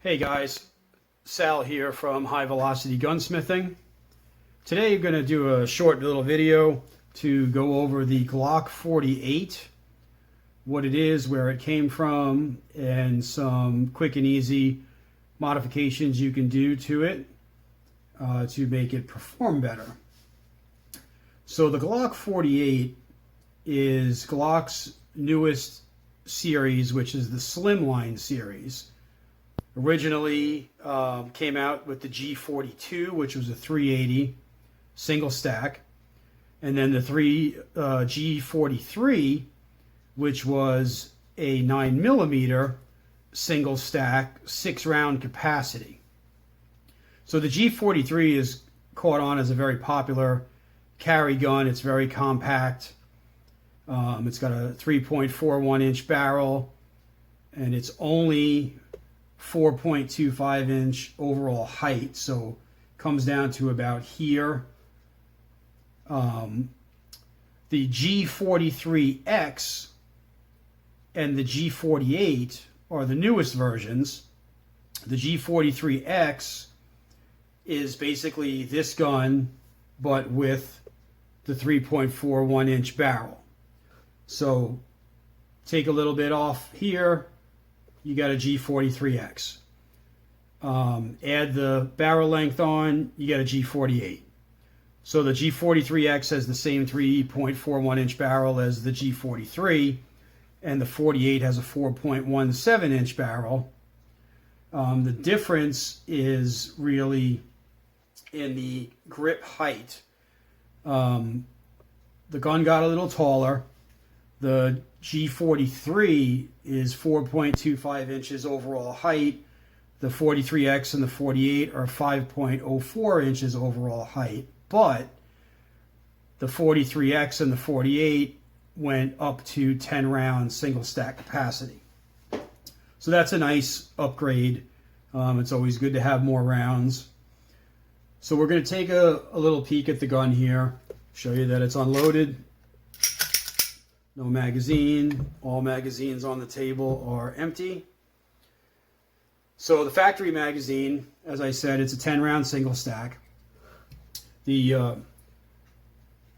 Hey guys, Sal here from High Velocity Gunsmithing. Today I'm going to do a short little video to go over the Glock 48, what it is, where it came from, and some quick and easy modifications you can do to it to make it perform better. So the Glock 48 is Glock's newest series, which is the slimline series. Originally came out with the G42, which was a 380 single stack, and then the G43, which was a 9mm single stack, 6-round capacity. So the G43 is caught on as a very popular carry gun. It's very compact. It's got a 3.41-inch barrel, and it's only 4.25-inch overall height, so comes down to about here. The G43X and the G48 are the newest versions. The G43X is basically this gun, but with the 3.41-inch barrel. So take a little bit off here, you got a G43X. Add the barrel length on, you got a G48. So the G43X has the same 3.41-inch barrel as the G43, and the 48 has a 4.17-inch barrel. The difference is really in the grip height. The gun got a little taller. The G43 is 4.25 inches overall height. The 43X and the 48 are 5.04 inches overall height. But the 43X and the 48 went up to 10-round single stack capacity. So that's a nice upgrade. It's always good to have more rounds. So we're going to take a little peek at the gun here, show you that it's unloaded. No magazine. All magazines on the table are empty. So the factory magazine, as I said, it's a 10-round single stack. The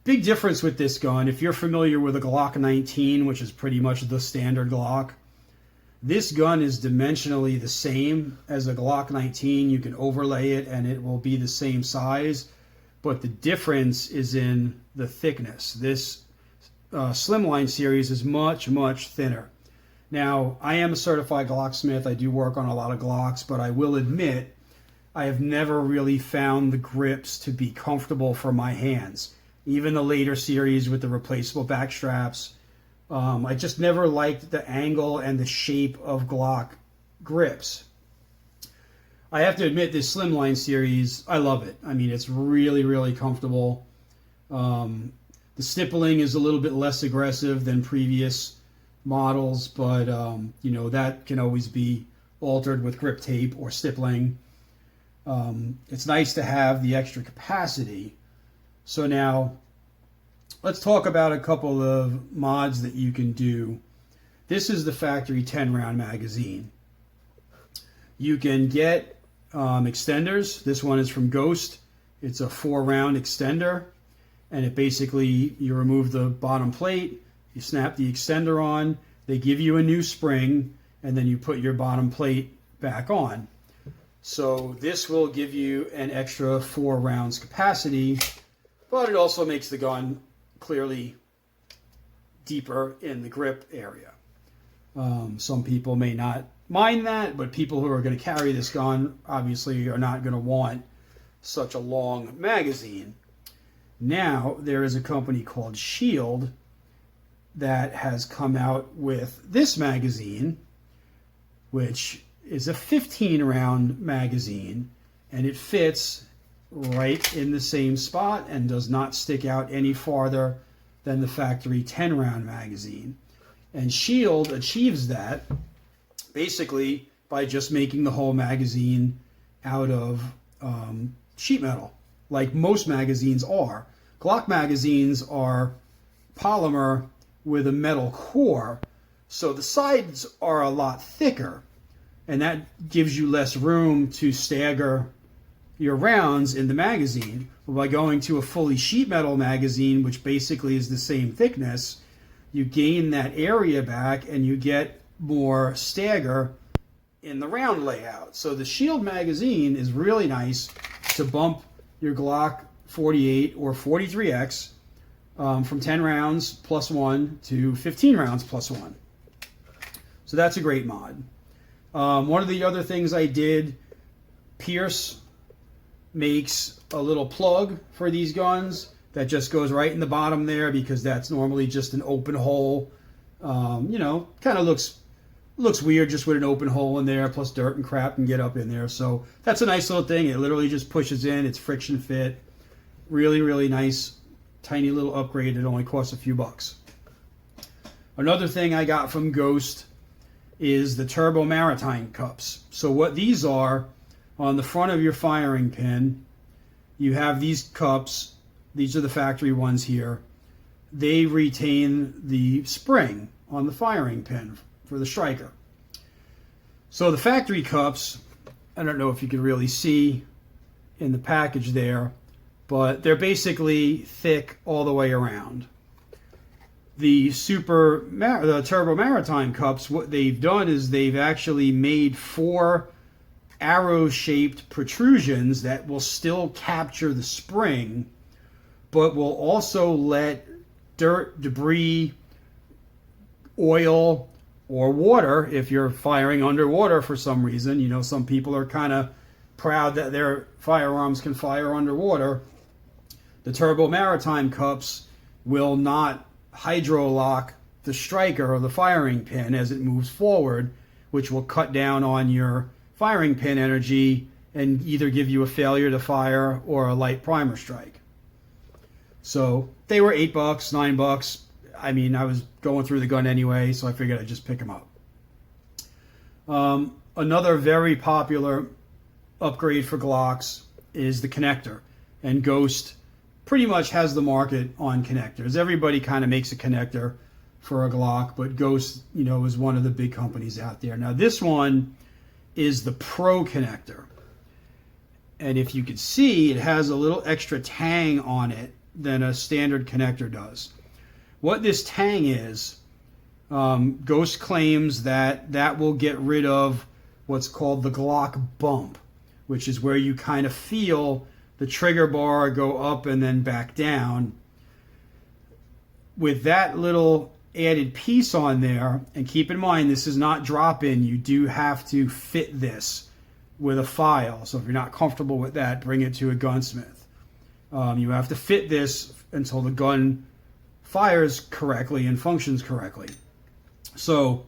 big difference with this gun, if you're familiar with a Glock 19, which is pretty much the standard Glock, this gun is dimensionally the same as a Glock 19. You can overlay it and it will be the same size, but the difference is in the thickness. This slimline series is much, much thinner. Now, I am a certified Glocksmith. I do work on a lot of Glocks, but I will admit I have never really found the grips to be comfortable for my hands. Even the later series with the replaceable back straps, I just never liked the angle and the shape of Glock grips. I have to admit, this slimline series, I love it. I mean, it's really, really comfortable. The stippling is a little bit less aggressive than previous models, but you know, that can always be altered with grip tape or stippling. It's nice to have the extra capacity. So now let's talk about a couple of mods that you can do. This is the factory 10-round magazine. You can get extenders. This one is from Ghost. It's a 4-round extender, and it basically, you remove the bottom plate, you snap the extender on, they give you a new spring, and then you put your bottom plate back on. So this will give you an extra 4 rounds capacity, but it also makes the gun clearly deeper in the grip area. Some people may not mind that, but people who are going to carry this gun obviously are not going to want such a long magazine. Now, there is a company called Shield that has come out with this magazine, which is a 15-round magazine, and it fits right in the same spot and does not stick out any farther than the factory 10-round magazine. And Shield achieves that basically by just making the whole magazine out of sheet metal, like most magazines are. Glock magazines are polymer with a metal core, so the sides are a lot thicker. and that gives you less room to stagger your rounds in the magazine. By going to a fully sheet metal magazine, which basically is the same thickness, you gain that area back and you get more stagger in the round layout. So the Shield magazine is really nice to bump your Glock 48 or 43X from 10 rounds plus 1 to 15 rounds plus 1. So that's a great mod. One of the other things I did, Pierce makes a little plug for these guns that just goes right in the bottom there, because that's normally just an open hole. You know, kind of looks weird just with an open hole in there, plus dirt and crap can get up in there. So that's a nice little thing. It literally just pushes in. It's friction fit. Really, really nice, tiny little upgrade. It only costs a few bucks. Another thing I got from Ghost is the Turbo Maritime cups. So what these are, on the front of your firing pin, you have these cups. These are the factory ones here. They retain the spring on the firing pin for the striker. So the factory cups, I don't know if you can really see in the package there, but they're basically thick all the way around. The Turbo Maritime cups, what they've done is they've actually made 4 arrow-shaped protrusions that will still capture the spring, but will also let dirt, debris, oil, or water, if you're firing underwater for some reason. You know, some people are kind of proud that their firearms can fire underwater. The Turbo Maritime cups will not hydro-lock the striker or the firing pin as it moves forward, which will cut down on your firing pin energy and either give you a failure to fire or a light primer strike. So they were $8, $9. I mean, I was going through the gun anyway, so I figured I'd just pick them up. Another very popular upgrade for Glocks is the connector, and Ghost pretty much has the market on connectors. Everybody kind of makes a connector for a Glock, but Ghost, you know, is one of the big companies out there. Now this one is the Pro connector, and if you can see, it has a little extra tang on it than a standard connector does. What this tang is, Ghost claims that that will get rid of what's called the Glock bump, which is where you kind of feel the trigger bar go up and then back down. With that little added piece on there, and keep in mind this is not drop-in, you do have to fit this with a file. So if you're not comfortable with that, bring it to a gunsmith. You have to fit this until the gun fires correctly and functions correctly. So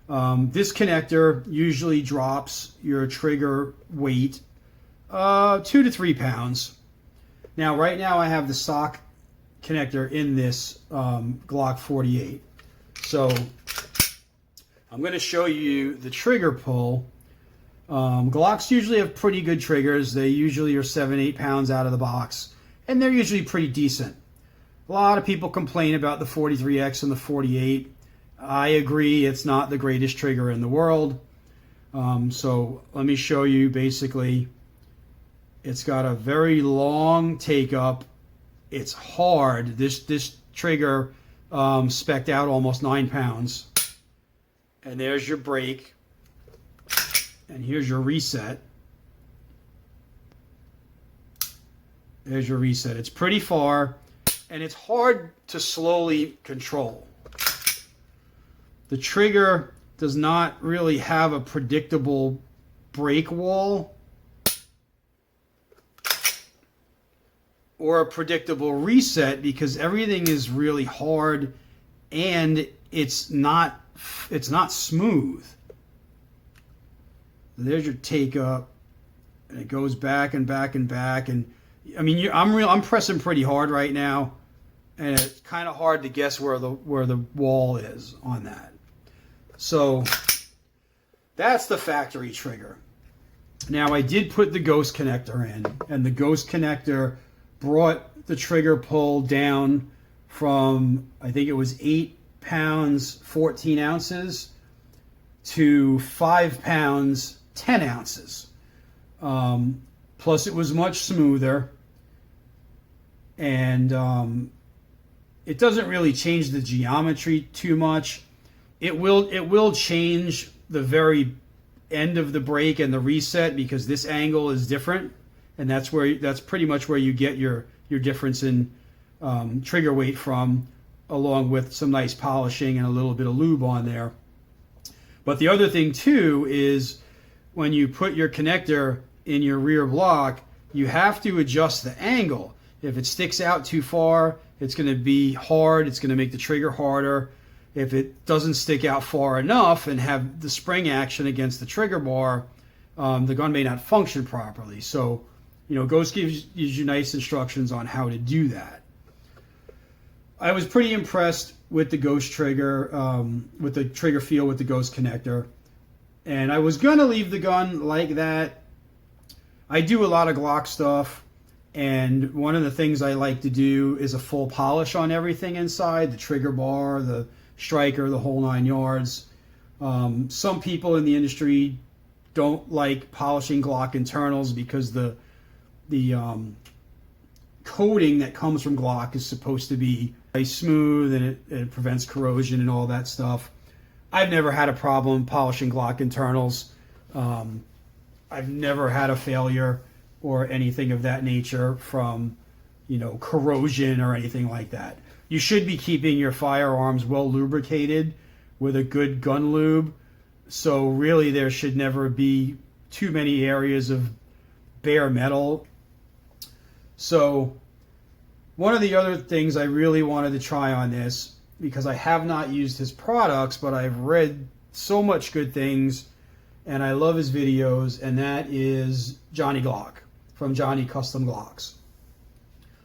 this connector usually drops your trigger weight 2 to 3 pounds. Now right now I have the stock connector in this Glock 48. So I'm going to show you the trigger pull. Glocks usually have pretty good triggers. They usually are 7-8 pounds out of the box, and they're usually pretty decent. A lot of people complain about the 43X and the 48. I agree, it's not the greatest trigger in the world. So let me show you. Basically, it's got a very long take up. It's hard. This trigger spec'd out almost 9 pounds. And there's your brake. And here's your reset. There's your reset. It's pretty far, and it's hard to slowly control. The trigger does not really have a predictable brake wall or a predictable reset, because everything is really hard and it's not smooth. There's your take up, and it goes back and back and back, and I mean, I'm pressing pretty hard right now, and it's kind of hard to guess where the wall is on that. So that's the factory trigger. Now I did put the Ghost connector in, and the Ghost connector brought the trigger pull down from, I think it was 8 pounds 14 ounces to 5 pounds, 10 ounces. Plus it was much smoother, and it doesn't really change the geometry too much. It will change the very end of the break and the reset, because this angle is different, and that's pretty much where you get your difference in trigger weight from, along with some nice polishing and a little bit of lube on there. But the other thing too is when you put your connector in your rear block, you have to adjust the angle. If it sticks out too far, it's going to be hard. It's going to make the trigger harder. If it doesn't stick out far enough and have the spring action against the trigger bar, the gun may not function properly. So, Ghost gives you nice instructions on how to do that. I was pretty impressed with the Ghost trigger, with the trigger feel with the Ghost connector. And I was going to leave the gun like that. I do a lot of Glock stuff, and one of the things I like to do is a full polish on everything inside, the trigger bar, the striker, the whole 9 yards. Some people in the industry don't like polishing Glock internals because the coating that comes from Glock is supposed to be nice, smooth, and it prevents corrosion and all that stuff. I've never had a problem polishing Glock internals. I've never had a failure or anything of that nature from, corrosion or anything like that. You should be keeping your firearms well lubricated with a good gun lube. So really there should never be too many areas of bare metal. So one of the other things I really wanted to try on this, because I have not used his products, but I've read so much good things and I love his videos, and that is Johnny Glock from Johnny Custom Glocks.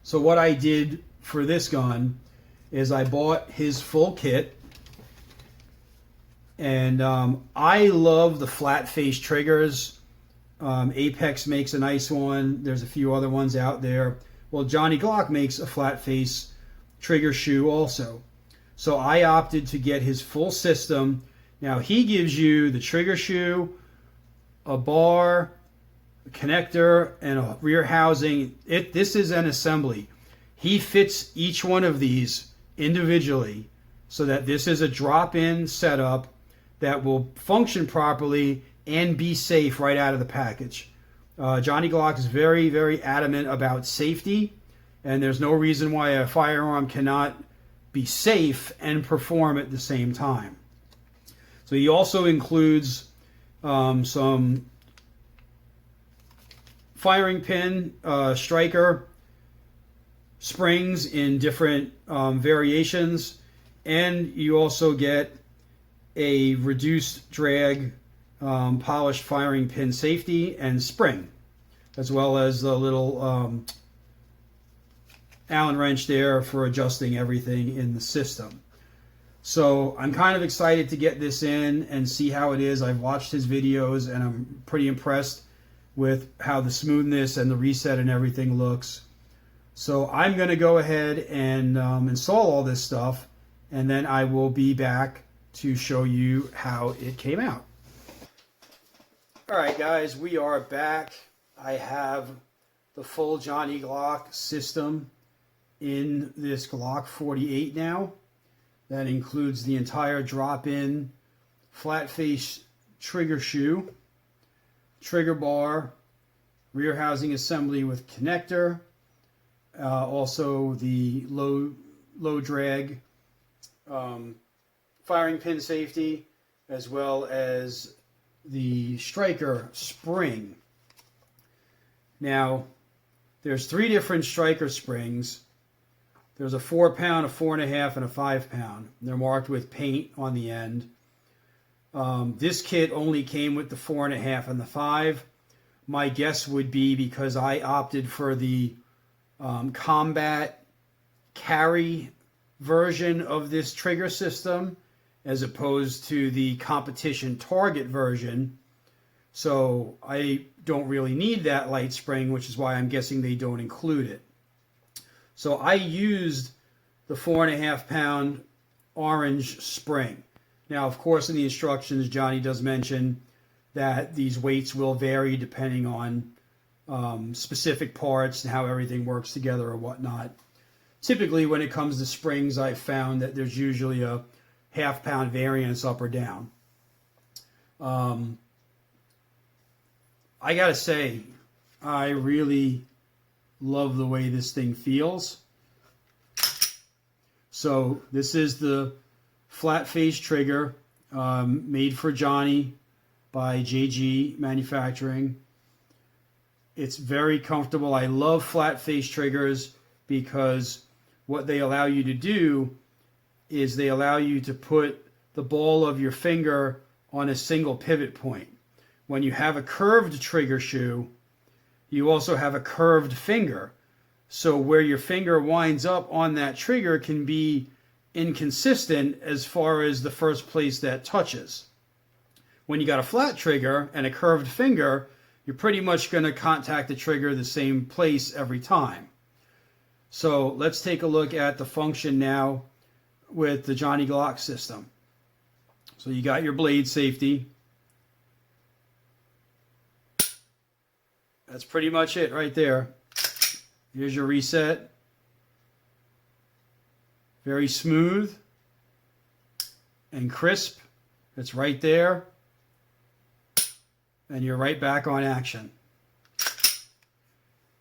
So what I did for this gun is I bought his full kit, and I love the flat face triggers. Apex makes a nice one. There's a few other ones out there. Well, Johnny Glock makes a flat face trigger shoe also. So I opted to get his full system. Now he gives you the trigger shoe, a bar, a connector, and a rear housing. This is an assembly. He fits each one of these individually so that this is a drop-in setup that will function properly and be safe right out of the package. Johnny Glock is very, very adamant about safety, and there's no reason why a firearm cannot be safe and perform at the same time. So he also includes some firing pin, striker, springs in different variations, and you also get a reduced drag polished firing pin safety and spring, as well as the little Allen wrench there for adjusting everything in the system. So I'm kind of excited to get this in and see how it is. I've watched his videos and I'm pretty impressed with how the smoothness and the reset and everything looks. So I'm going to go ahead and install all this stuff, and then I will be back to show you how it came out. Alright guys, we are back. I have the full Johnny Glock system in this Glock 48 now. That includes the entire drop-in flat face trigger shoe, trigger bar, rear housing assembly with connector, also the low drag firing pin safety, as well as the striker spring. Now, there's 3 different striker springs. There's a 4 pound, a 4.5, and a 5 pound. They're marked with paint on the end. This kit only came with the 4.5 and the 5. My guess would be because I opted for the combat carry version of this trigger system as opposed to the competition target version. So I don't really need that light spring, which is why I'm guessing they don't include it. So I used the 4.5 pound orange spring. Now, of course, in the instructions, Johnny does mention that these weights will vary depending on specific parts and how everything works together or whatnot. Typically, when it comes to springs, I've found that there's usually a half-pound variance up or down. I gotta say, I really love the way this thing feels. So this is the flat face trigger made for Johnny by JG Manufacturing. It's very comfortable. I love flat face triggers because what they allow you to do is they allow you to put the ball of your finger on a single pivot point. When you have a curved trigger shoe, you also have a curved finger. So where your finger winds up on that trigger can be inconsistent as far as the first place that touches. When you got a flat trigger and a curved finger, you're pretty much going to contact the trigger the same place every time. So let's take a look at the function now with the Johnny Glock system. So you got your blade safety. That's pretty much it right there. Here's your reset. Very smooth and crisp. It's right there. And you're right back on action.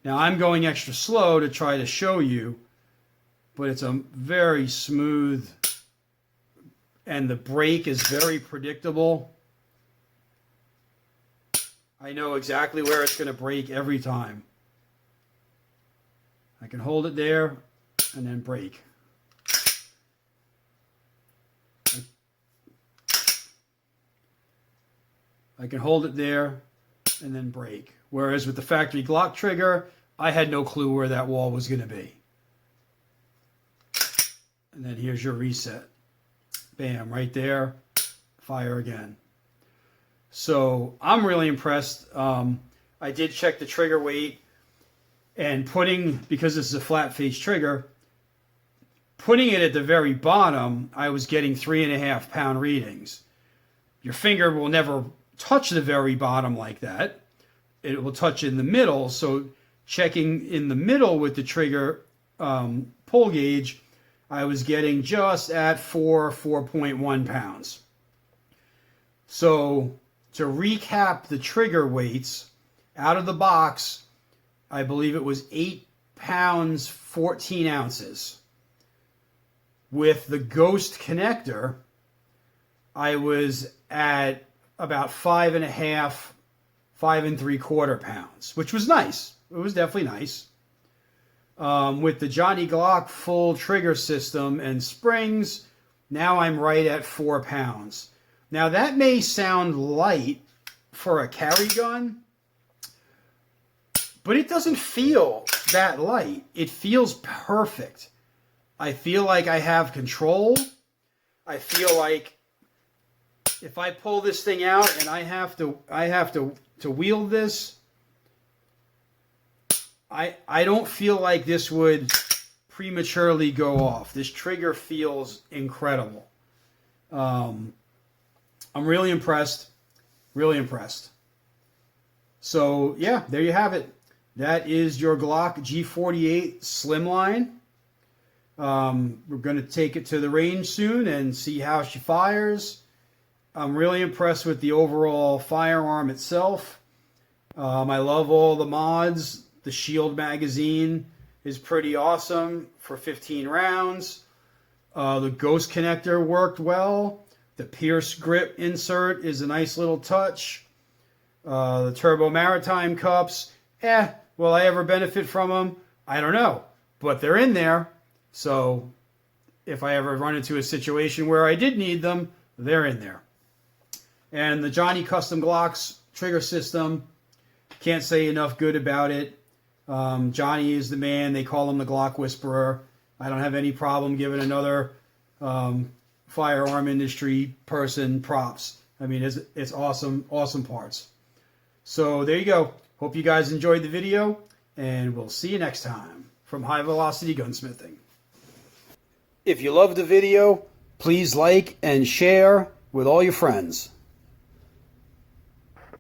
Now I'm going extra slow to try to show you, but it's a very smooth, and the break is very predictable. I know exactly where it's going to break every time. I can hold it there and then break. I can hold it there and then break. Whereas with the factory Glock trigger, I had no clue where that wall was going to be. And then here's your reset. Bam, right there. Fire again. So I'm really impressed. I did check the trigger weight, and because this is a flat face trigger, putting it at the very bottom, I was getting 3.5 pound readings. Your finger will never touch the very bottom like that. It will touch in the middle. So checking in the middle with the trigger pull gauge, I was getting just at 4.1 pounds. So to recap the trigger weights, out of the box, I believe it was 8 pounds, 14 ounces. With the Ghost connector, I was at about 5.5, 5.75 pounds, which was nice. It was definitely nice. With the Johnny Glock full trigger system and springs, now I'm right at 4 pounds. Now that may sound light for a carry gun, but it doesn't feel that light. It feels perfect. I feel like I have control. I feel like if I pull this thing out and I have to wield this, I don't feel like this would prematurely go off. This trigger feels incredible. I'm really impressed. Really impressed. So yeah, there you have it. That is your Glock G48 Slimline. We're going to take it to the range soon and see how she fires. I'm really impressed with the overall firearm itself. I love all the mods. The shield magazine is pretty awesome for 15 rounds. The Ghost connector worked well. The Pierce grip insert is a nice little touch. The Turbo Maritime cups, will I ever benefit from them? I don't know, but they're in there. So if I ever run into a situation where I did need them, they're in there. And the Johnny Custom Glocks trigger system, can't say enough good about it. Johnny is the man. They call him the Glock Whisperer. I don't have any problem giving another firearm industry person props. I mean, it's awesome, awesome parts. So there you go. Hope you guys enjoyed the video, and we'll see you next time from High Velocity Gunsmithing. If you loved the video, please like and share with all your friends.